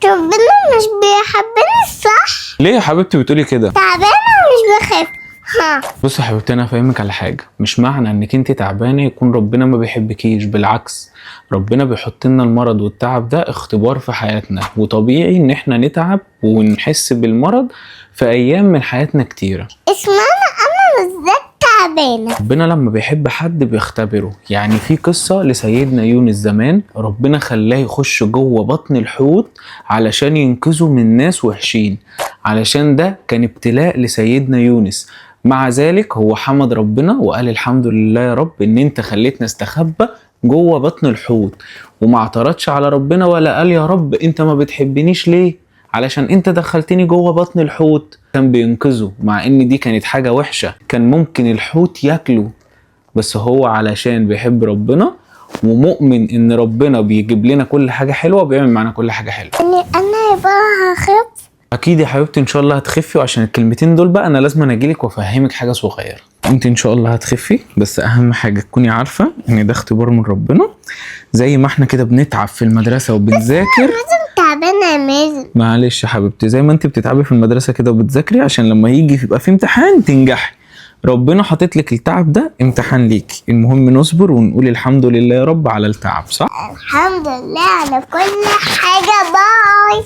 ربنا مش بيحبني صح؟ ليه يا حبيبتي بتقولي كده؟ تعبانة ومش بخاف. بصي يا حبيبتي، انا هفهمك على حاجه. مش معنى انك انت تعبانه يكون ربنا ما بيحبكيش، بالعكس ربنا بيحط لنا المرض والتعب ده اختبار في حياتنا، وطبيعي ان احنا نتعب ونحس بالمرض في ايام من حياتنا كتيره. اسمعنا، انا بالذات تعبانة. ربنا لما بيحب حد بيختبره. يعني في قصة لسيدنا يونس زمان، ربنا خلاه يخش جوه بطن الحوت علشان ينقذه من ناس وحشين، علشان ده كان ابتلاء لسيدنا يونس. مع ذلك هو حمد ربنا وقال الحمد لله يا رب ان انت خليتنا استخبى جوه بطن الحوت، وما اعترضش على ربنا ولا قال يا رب انت ما بتحبنيش ليه علشان انت دخلتني جوه بطن الحوت. كان بينقذه مع ان دي كانت حاجة وحشة، كان ممكن الحوت ياكله، بس هو علشان بيحب ربنا ومؤمن ان ربنا بيجيب لنا كل حاجة حلوة وبيعمل معنا كل حاجة حلوة. انا يبقى هخف. اكيد يا حبيبتي ان شاء الله هتخفي، وعشان الكلمتين دول بقى انا لازم اجيلك وافهمك حاجة صغيرة. انت ان شاء الله هتخفي، بس اهم حاجة تكوني عارفة ان ده اختبار من ربنا. زي ما احنا كده بنتعب في المدرسة وبنذاكر، تعبانة يا مازن. معلش يا حبيبتي، زي ما انت بتتعبي في المدرسة كده وبتذاكري عشان لما يجي يبقى في امتحان تنجحي، ربنا حاطط لك التعب ده امتحان ليكي. المهم نصبر ونقول الحمد لله يا رب على التعب، صح؟ الحمد لله على كل حاجة. باي.